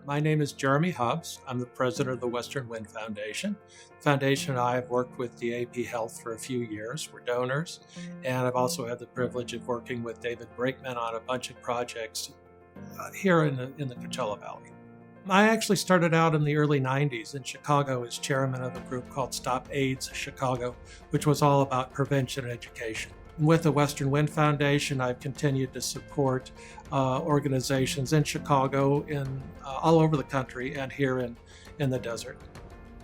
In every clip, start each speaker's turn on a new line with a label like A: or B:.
A: My name is Jeremy Hobbs. I'm the president of the Western Wind Foundation. The foundation and I have worked with DAP Health for a few years. We're donors, and I've also had the privilege of working with David Brinkman on a bunch of projects here in the Coachella Valley. I actually started out in the early 90s in Chicago as chairman of a group called Stop AIDS Chicago, which was all about prevention and education. With the Western Wind Foundation, I've continued to support organizations in Chicago, all over the country, and here in the desert.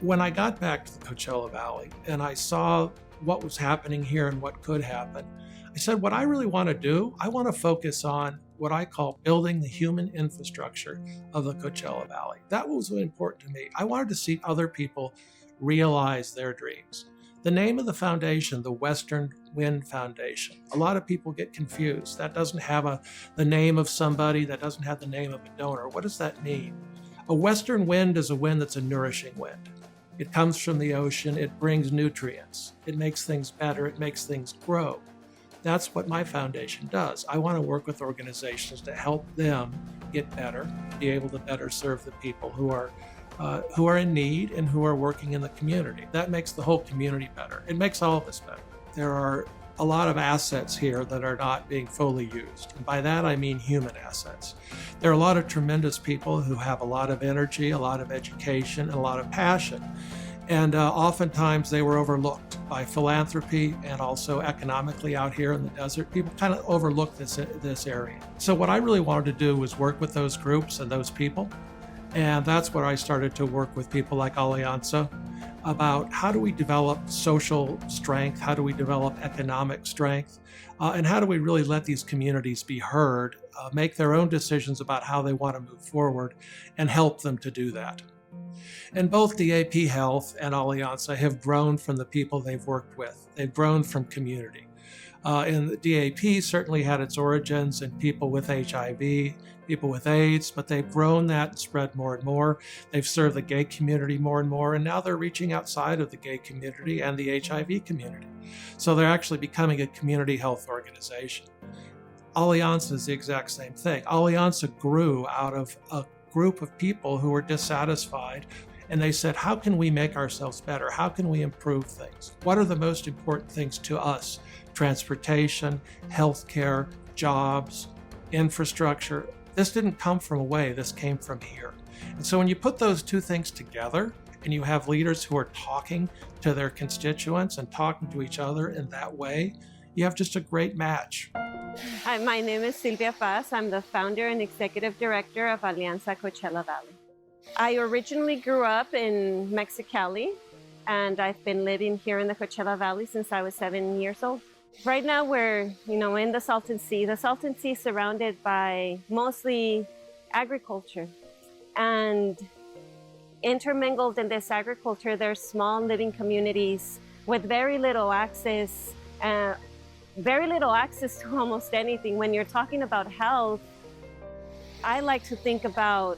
A: When I got back to the Coachella Valley and I saw what was happening here and what could happen, I said, what I really want to do, I want to focus on what I call building the human infrastructure of the Coachella Valley. That was important to me. I wanted to see other people realize their dreams. The name of the foundation, the Western Wind Foundation, a lot of people get confused. That doesn't have the name of somebody, that doesn't have the name of a donor. What does that mean? A western wind is a wind that's a nourishing wind. It comes from the ocean, it brings nutrients, it makes things better, it makes things grow. That's what my foundation does. I want to work with organizations to help them get better, be able to better serve the people who are in need and who are working in the community. That makes the whole community better. It makes all of us better. There are a lot of assets here that are not being fully used. And by that, I mean human assets. There are a lot of tremendous people who have a lot of energy, a lot of education, and a lot of passion. And oftentimes they were overlooked by philanthropy and also economically out here in the desert. People kind of overlook this area. So what I really wanted to do was work with those groups and those people. And that's where I started to work with people like Alianza about how do we develop social strength, how do we develop economic strength, and how do we really let these communities be heard, make their own decisions about how they want to move forward, and help them to do that. And both DAP Health and Alianza have grown from the people they've worked with. They've grown from community. And the DAP certainly had its origins in people with HIV, people with AIDS, but they've grown that and spread more and more. They've served the gay community more and more, and now they're reaching outside of the gay community and the HIV community. So they're actually becoming a community health organization. Alianza is the exact same thing. Alianza grew out of a group of people who were dissatisfied, and they said, how can we make ourselves better? How can we improve things? What are the most important things to us? Transportation, healthcare, jobs, infrastructure. This didn't come from away, this came from here. And so when you put those two things together and you have leaders who are talking to their constituents and talking to each other in that way, you have just a great match.
B: Hi, my name is Silva. I'm the founder and executive director of Alianza Coachella Valley. I originally grew up in Mexicali, and I've been living here in the Coachella Valley since I was 7 years old. Right now we're, in the Salton Sea. The Salton Sea is surrounded by mostly agriculture, and intermingled in this agriculture, there's small living communities with very little access to almost anything. When you're talking about health, I like to think about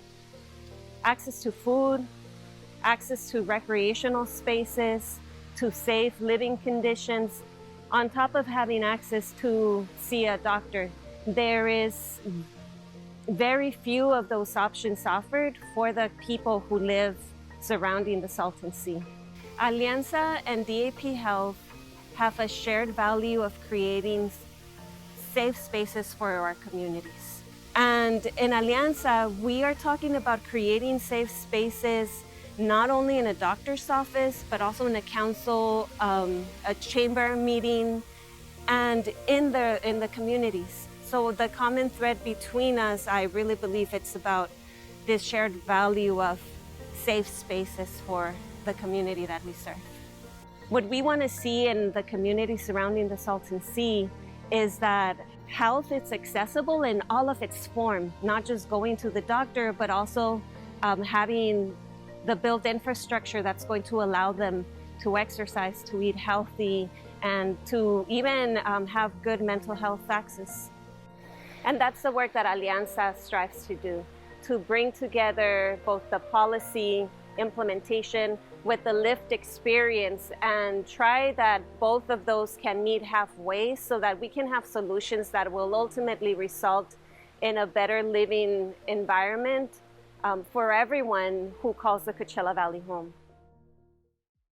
B: access to food, access to recreational spaces, to safe living conditions, on top of having access to see a doctor. There is very few of those options offered for the people who live surrounding the Salton Sea. Alianza and DAP Health have a shared value of creating safe spaces for our communities. And in Alianza, we are talking about creating safe spaces not only in a doctor's office, but also in a council, a chamber meeting, and in the communities. So the common thread between us, I really believe it's about this shared value of safe spaces for the community that we serve. What we want to see in the community surrounding the Salton Sea is that health is accessible in all of its form, not just going to the doctor, but also having the built infrastructure that's going to allow them to exercise, to eat healthy, and to even have good mental health access. And that's the work that Alianza strives to do, to bring together both the policy implementation with the lived experience and try that both of those can meet halfway so that we can have solutions that will ultimately result in a better living environment for everyone who calls the Coachella Valley home.